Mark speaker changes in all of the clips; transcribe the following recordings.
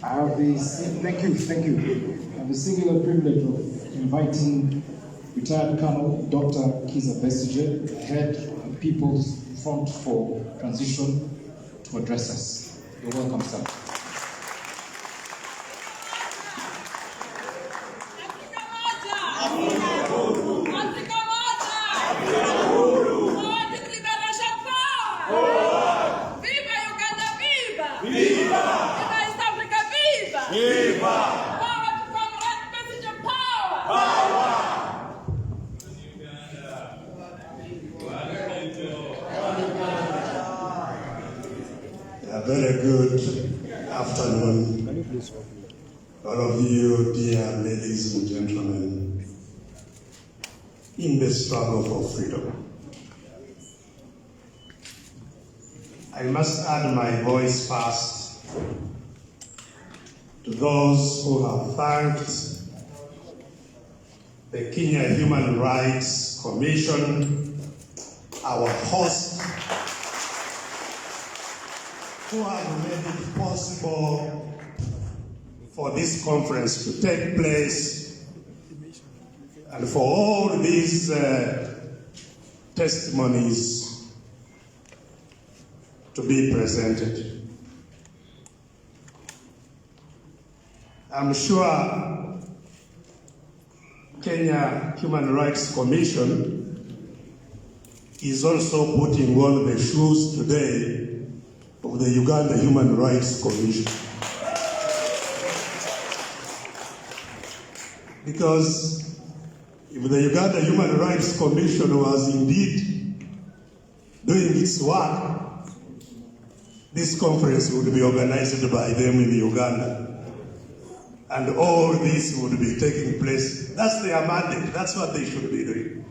Speaker 1: Thank you. I have the singular privilege of inviting retired Colonel Dr. Kizza Besigye, head of People's Front for Transition, to address us. You're welcome, sir.
Speaker 2: A very good afternoon, all of you, dear ladies and gentlemen, in the struggle for freedom. I must add my voice first to those who have thanked the Kenya Human Rights Commission, our host, who have made it possible for this conference to take place, and for all these testimonies to be presented. I'm sure Kenya Human Rights Commission is also putting on the shoes today of the Uganda Human Rights Commission. Because if the Uganda Human Rights Commission was indeed doing its work, this conference would be organized by them in Uganda. And all this would be taking place. That's their mandate. That's what they should be doing.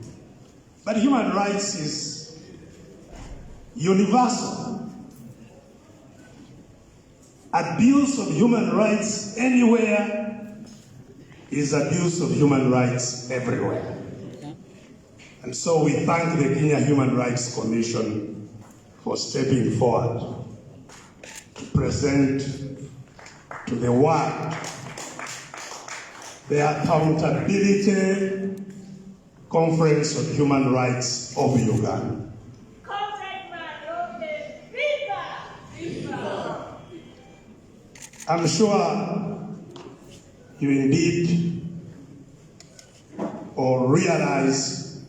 Speaker 2: But human rights is universal. Abuse of human rights anywhere is abuse of human rights everywhere. And so we thank the Kenya Human Rights Commission for stepping forward to present to the world the Accountability Conference on Human Rights of Uganda. I'm sure you indeed or realize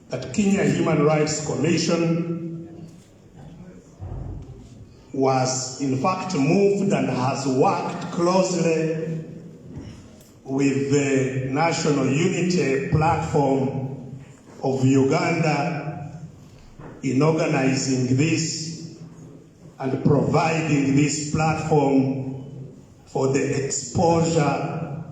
Speaker 2: that Kenya Human Rights Commission was in fact moved and has worked closely with the National Unity Platform of Uganda in organizing this and providing this platform for the exposure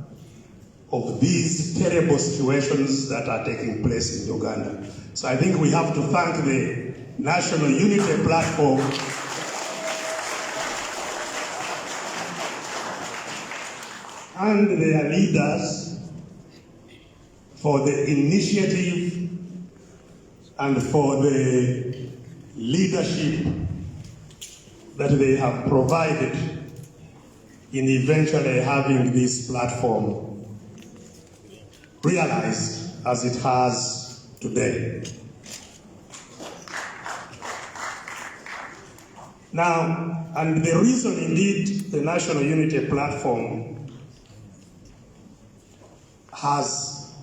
Speaker 2: of these terrible situations that are taking place in Uganda. So I think we have to thank the National Unity Platform and their leaders for the initiative and for the leadership that they have provided in eventually having this platform realized as it has today. Now, and the reason indeed the National Unity Platform has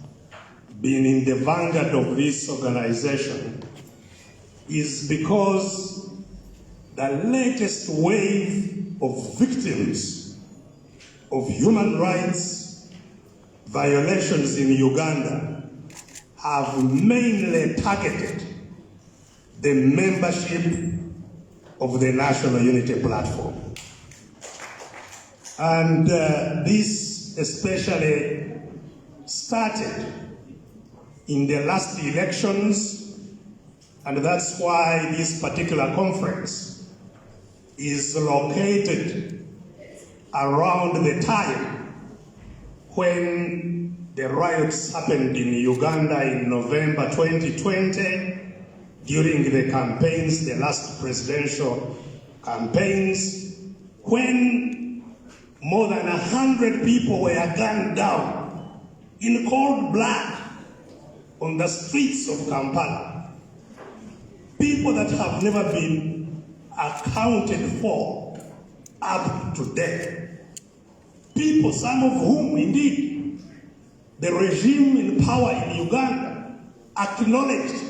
Speaker 2: been in the vanguard of this organization is because the latest wave of victims of human rights violations in Uganda have mainly targeted the membership of the National Unity Platform. And this especially started in the last elections, and that's why this particular conference is located around the time when the riots happened in Uganda in November 2020 during the campaigns, the last presidential campaigns, when more than 100 people were gunned down in cold blood on the streets of Kampala. People that have never been accounted for up to date. People, some of whom indeed the regime in power in Uganda acknowledged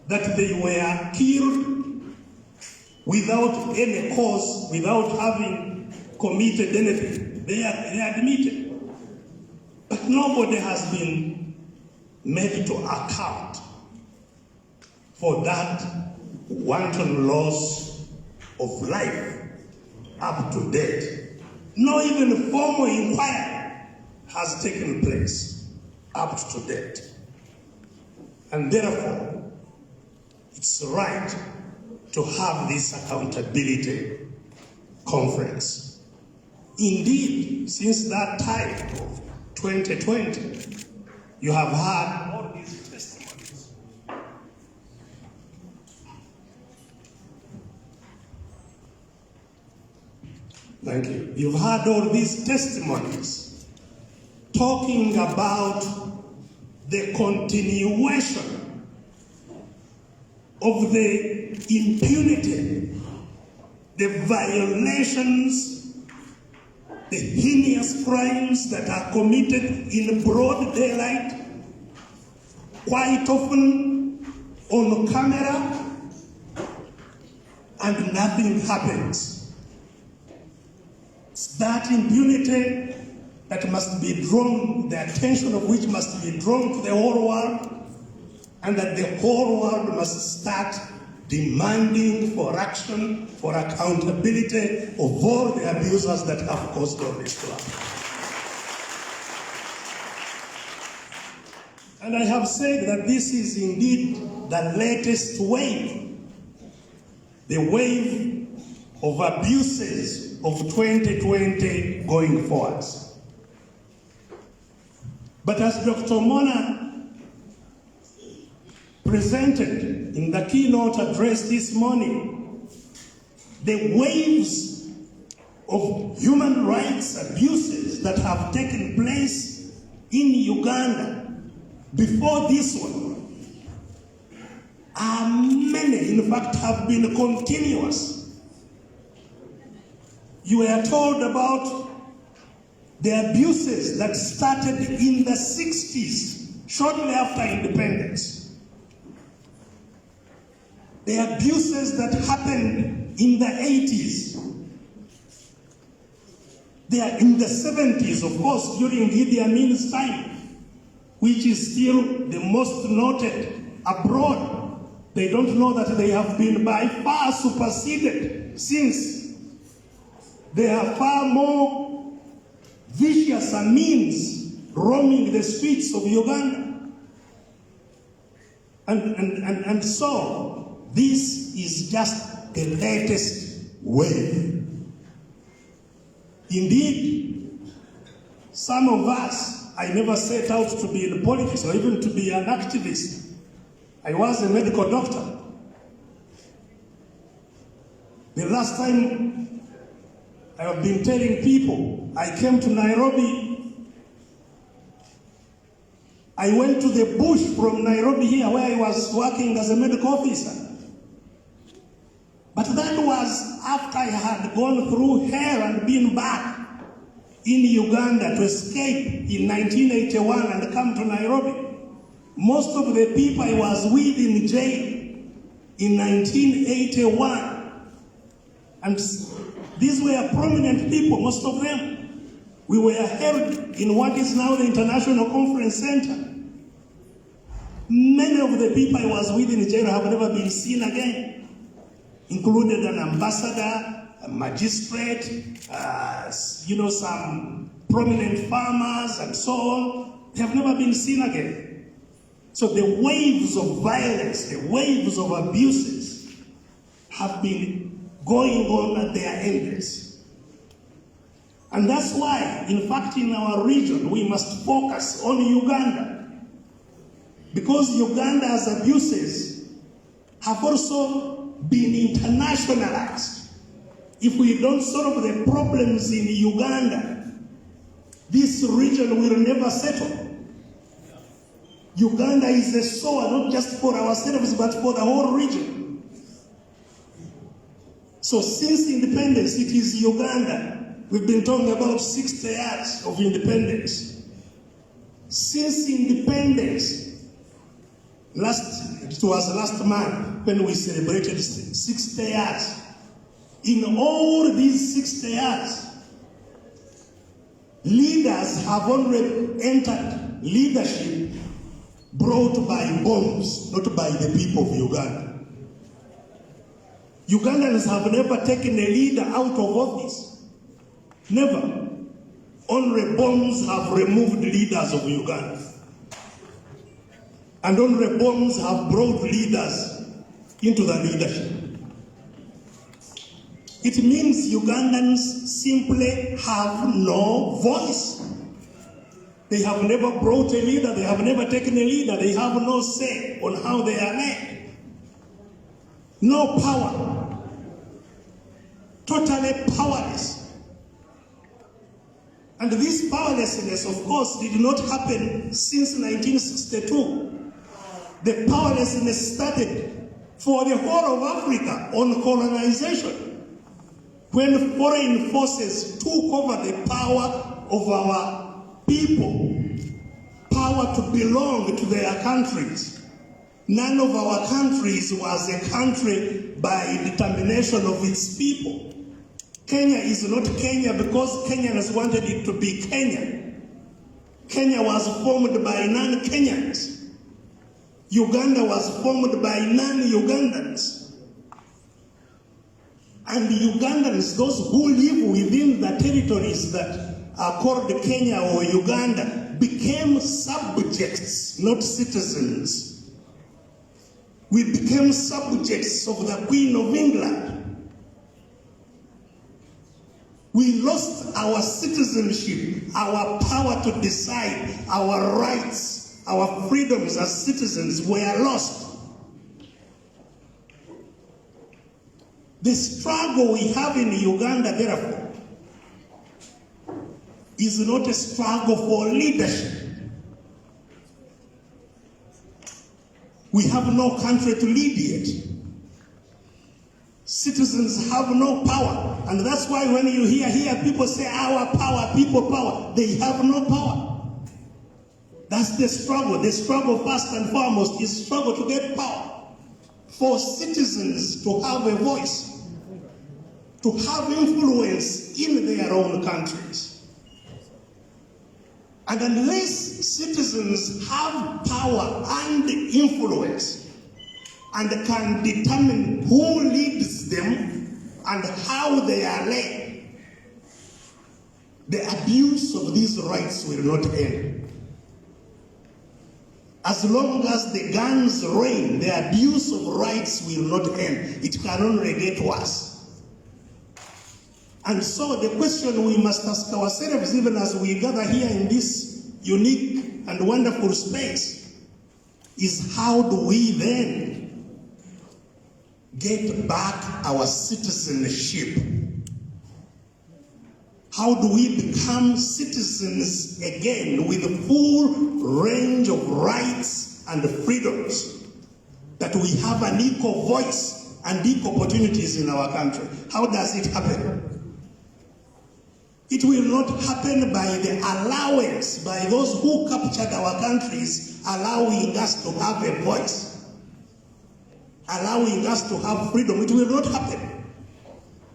Speaker 2: that they were killed without any cause, without having committed anything. They admitted. But nobody has been made to account for that wanton loss of life up to date. No even formal inquiry has taken place up to date. And therefore, it's right to have this accountability conference. Indeed, since that time of 2020, you have had all these testimonies. Thank you. You've had all these testimonies talking about the continuation of the impunity, the violations, the heinous crimes that are committed in broad daylight, quite often on camera, and nothing happens. It's that impunity that must be drawn, the attention of which must be drawn to the whole world, and that the whole world must start demanding for action, for accountability of all the abusers that have caused all this to happen. And I have said that this is indeed the latest wave, the wave of abuses of 2020 going forward. But as Dr. Mona presented in the keynote address this morning, the waves of human rights abuses that have taken place in Uganda before this one are many, in fact, have been continuous. You were told about the abuses that started in the 60s, shortly after independence. The abuses that happened in the 80s. They are in the 70s, of course, during Idi Amin's time, which is still the most noted abroad. They don't know that they have been by far superseded since. There are far more vicious means roaming the streets of Uganda. And so, this is just the latest wave. Indeed, some of us, I never set out to be in politics or even to be an activist. I was a medical doctor. The last time I have been telling people, I came to Nairobi. I went to the bush from Nairobi here where I was working as a medical officer. But that was after I had gone through hell and been back in Uganda to escape in 1981 and come to Nairobi. Most of the people I was with in jail in 1981. And these were prominent people, most of them. We were held in what is now the International Conference Center. Many of the people I was with in jail have never been seen again, included an ambassador, a magistrate, some prominent farmers and so on. They have never been seen again. So the waves of violence, the waves of abuses have been going on at their endless. And that's why, in fact, in our region, we must focus on Uganda. Because Uganda's abuses have also been internationalized. if we don't solve the problems in Uganda, this region will never settle. Uganda is a source, not just for ourselves, but for the whole region. So since independence, it is Uganda. We've been talking about 60 years of independence. Since independence, it was last month when we celebrated 60 years. In all these 60 years, leaders have only entered leadership brought by bombs, not by the people of Uganda. Ugandans have never taken a leader out of office. Never. Only bombs have removed leaders of Uganda. And only bombs have brought leaders into the leadership. It means Ugandans simply have no voice. They have never brought a leader, they have never taken a leader, they have no say on how they are led. No power. Totally powerless. And this powerlessness, of course, did not happen since 1962. The powerlessness started for the whole of Africa on colonization, when foreign forces took over the power of our people, power to belong to their countries. None of our countries was a country by determination of its people. Kenya is not Kenya because Kenyans wanted it to be Kenya. Kenya was formed by non-Kenyans. Uganda was formed by non-Ugandans. And Ugandans, those who live within the territories that are called Kenya or Uganda, became subjects, not citizens. We became subjects of the Queen of England. We lost our citizenship, our power to decide, our rights, our freedoms as citizens were lost. The struggle we have in Uganda, therefore, is not a struggle for leadership. We have no country to lead yet. Citizens have no power. And that's why when you hear people say, our power, people power, they have no power. That's the struggle. The struggle, first and foremost, is struggle to get power. For citizens to have a voice, to have influence in their own countries. And unless citizens have power and influence, and can determine who leads them and how they are led, the abuse of these rights will not end. As long as the guns reign, the abuse of rights will not end. It can only get worse. And so the question we must ask ourselves, even as we gather here in this unique and wonderful space, is how do we then get back our citizenship? How do we become citizens again with a full range of rights and freedoms, that we have an equal voice and equal opportunities in our country? How does it happen? It will not happen by the allowance, by those who captured our countries, allowing us to have a voice, allowing us to have freedom. It will not happen.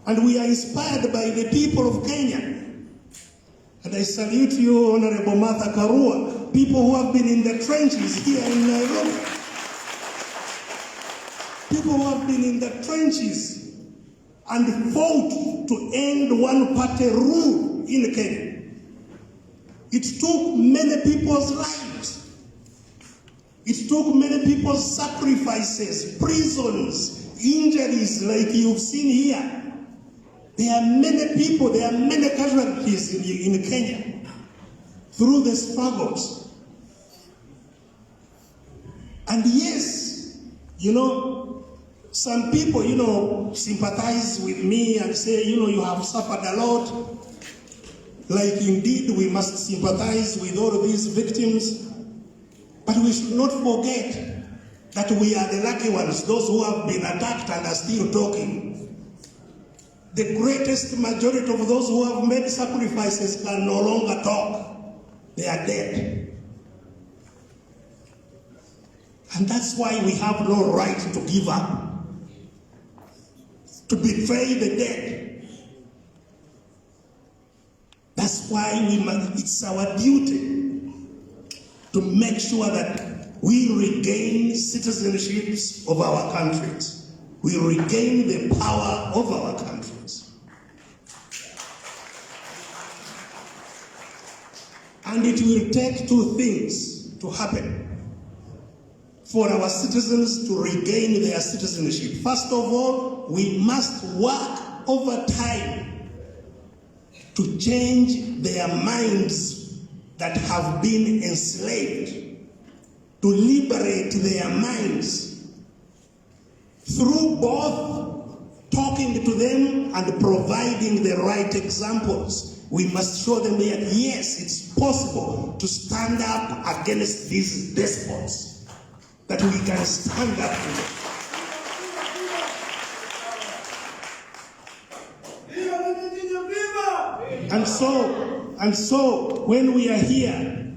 Speaker 2: And we are inspired by the people of Kenya. And I salute you, Honorable Martha Karua, people who have been in the trenches here in Nairobi. People who have been in the trenches and fought to end one-party rule in Kenya. It took many people's lives. It took many people's sacrifices, prisons, injuries like you've seen here. There are many people, there are many casualties in Kenya through the struggles. And yes, you know, Some people, sympathize with me and say, you have suffered a lot. Like indeed, we must sympathize with all of these victims. But we should not forget that we are the lucky ones, those who have been attacked and are still talking. The greatest majority of those who have made sacrifices can no longer talk. They are dead. And that's why we have no right to give up, to betray the dead. That's why it's our duty to make sure that we regain citizenships of our countries. We regain the power of our countries. And it will take two things to happen for our citizens to regain their citizenship. First of all, we must work over time to change their minds that have been enslaved, to liberate their minds through both talking to them and providing the right examples. We must show them that yes, it's possible to stand up against these despots, that we can stand up to them. And so when we are here,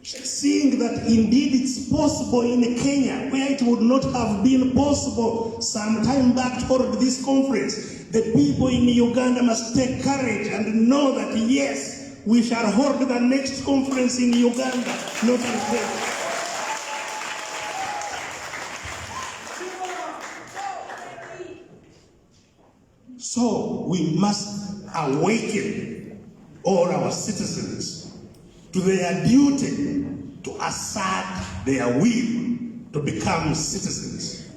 Speaker 2: seeing that indeed it's possible in Kenya, where it would not have been possible some time back toward this conference, the people in Uganda must take courage and know that yes, we shall hold the next conference in Uganda, not in Kenya. So we must awaken all our citizens to their duty to assert their will to become citizens.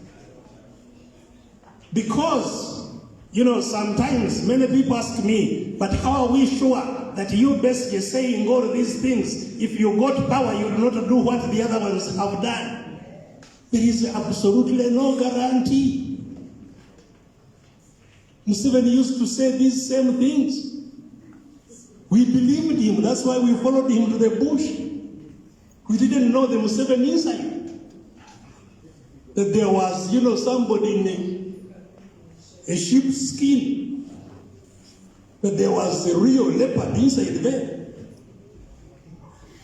Speaker 2: Because, sometimes many people ask me, but how are we sure that you Besigye saying all these things, if you got power, you do not do what the other ones have done? There is absolutely no guarantee. Museveni used to say these same things. We believed him, that's why we followed him to the bush. We didn't know the Museveni inside. That there was, somebody in a sheep's skin. That there was a real leopard inside there.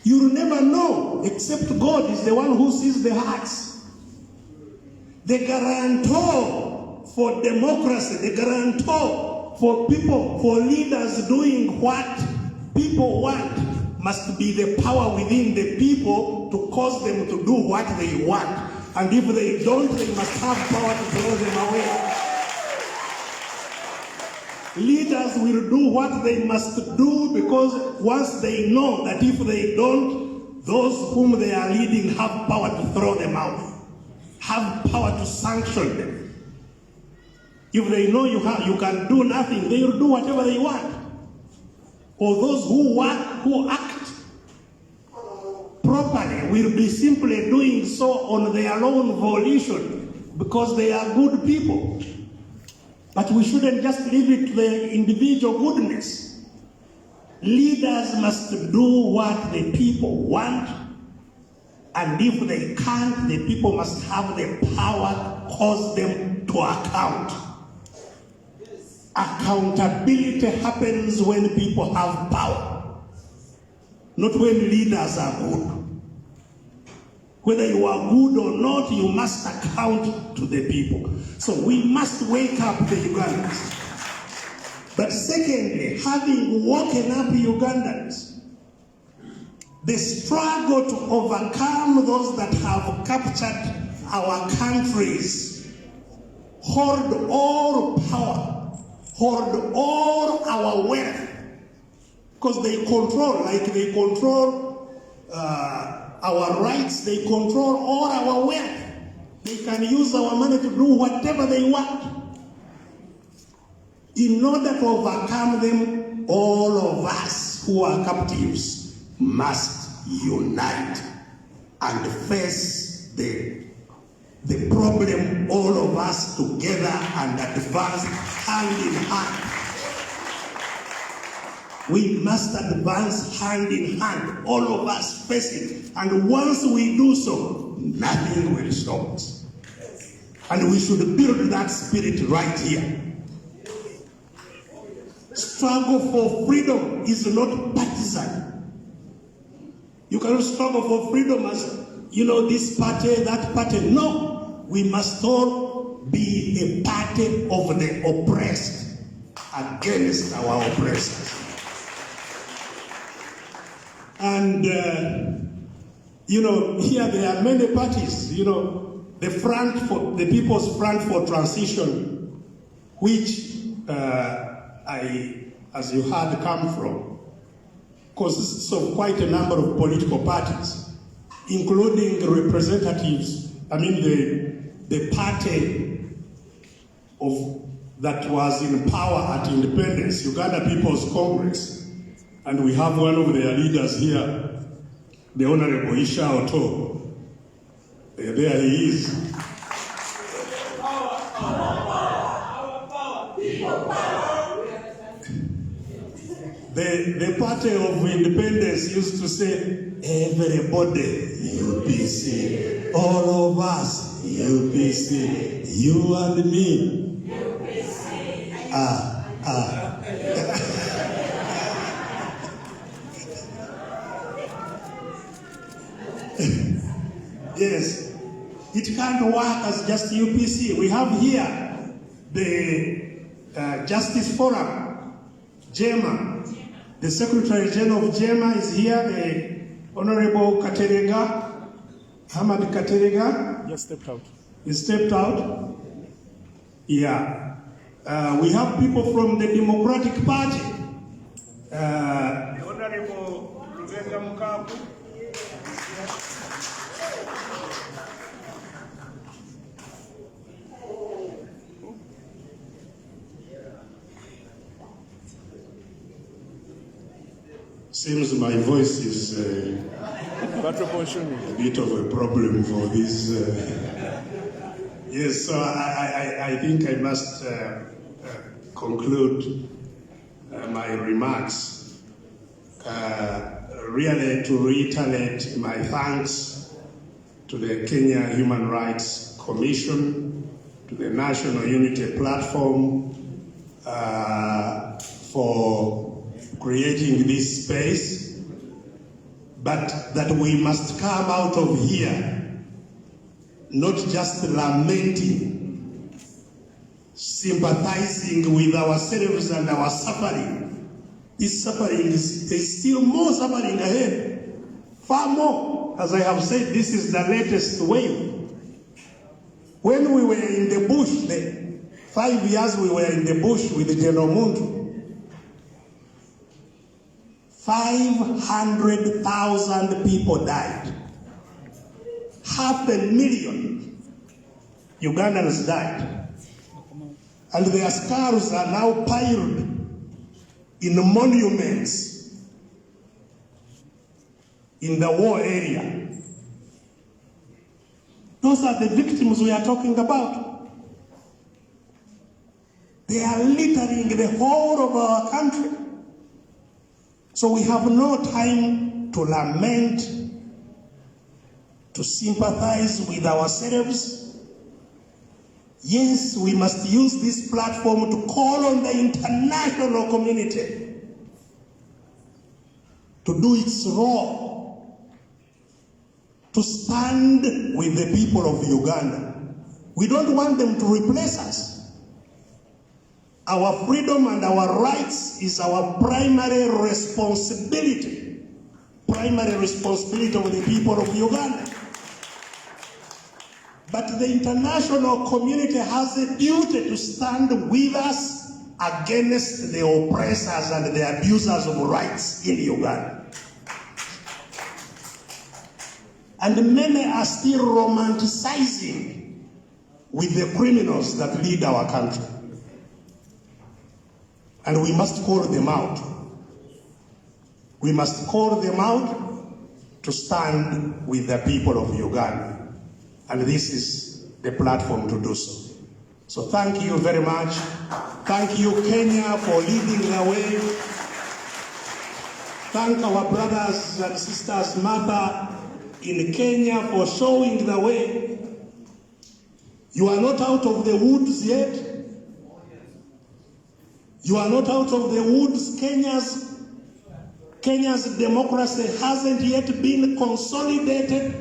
Speaker 2: You'll never know, except God is the one who sees the hearts. The guarantor for democracy, the guarantor for people, for leaders doing what people want, must be the power within the people to cause them to do what they want. And if they don't, they must have power to throw them away. Leaders will do what they must do because once they know that if they don't, those whom they are leading have power to throw them out, have power to sanction them. If they know you can do nothing, they will do whatever they want. Or those who act properly will be simply doing so on their own volition because they are good people. But we shouldn't just leave it to the individual goodness. Leaders must do what the people want, and if they can't, the people must have the power to cause them to account. Accountability happens when people have power, not when leaders are good. Whether you are good or not, you must account to the people. So we must wake up the Ugandans. But secondly, having woken up Ugandans, the struggle to overcome those that have captured our countries, hold all power, hold all our wealth, because they control, like they control our rights, they control all our wealth. They can use our money to do whatever they want. In order to overcome them, all of us who are captives must unite and face the the problem all of us together and advance hand in hand. We must advance hand in hand, all of us face it. And once we do so, nothing will stop us. And we should build that spirit right here. Struggle for freedom is not partisan. You cannot struggle for freedom as, this party, that party. No, we must all be a party of the oppressed against our oppressors. And, here there are many parties, the People's Front for Transition, which as you heard, come from, consists of quite a number of political parties, including representatives, the party that was in power at independence, Uganda People's Congress. And we have one of their leaders here, the Honorable Isha Oto. There he is. The party of independence used to say, everybody, UPC, all of us, UPC, you and me. UPC. Yes, it can't work as just UPC. We have here the Justice Forum, JEMA. The Secretary General of JEMA is here, the Honorable Katerega, Hamad Katerega.
Speaker 1: Just stepped out.
Speaker 2: He stepped out. Yeah. We have people from the Democratic Party. The Honorable Rubenga Mukabu. Seems my voice is a bit of a problem for this. Yes, so I think I must conclude my remarks. Really to reiterate my thanks to the Kenya Human Rights Commission, to the National Unity Platform for creating this space, but that we must come out of here not just lamenting, sympathizing with ourselves and our suffering. This suffering there's still more suffering ahead, far more. As I have said, this is the latest wave. When we were in the bush, 5 years we were in the bush with General Muntu, 500,000 people died. 500,000 Ugandans died. And their skulls are now piled in monuments in the war area. Those are the victims we are talking about. They are littering the whole of our country. So we have no time to lament, to sympathize with ourselves. Yes, we must use this platform to call on the international community to do its role, to stand with the people of Uganda. We don't want them to replace us. Our freedom and our rights is our primary responsibility of the people of Uganda. But the international community has a duty to stand with us against the oppressors and the abusers of rights in Uganda. And many are still romanticizing with the criminals that lead our country. And we must call them out. We must call them out to stand with the people of Uganda. And this is the platform to do so. So thank you very much. Thank you, Kenya, for leading the way. Thank our brothers and sisters, Martha, in Kenya for showing the way. You are not out of the woods yet. You are not out of the woods. Kenya's democracy hasn't yet been consolidated.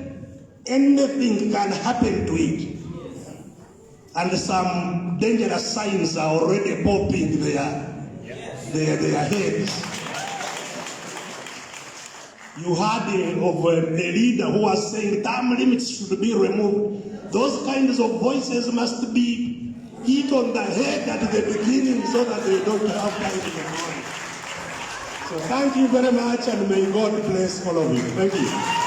Speaker 2: Anything can happen to it. And some dangerous signs are already popping their heads. You heard of a leader who was saying term limits should be removed. Those kinds of voices must be hit on the head at the beginning so that they don't have time in the morning. So thank you very much, and may God bless all of you. Thank you.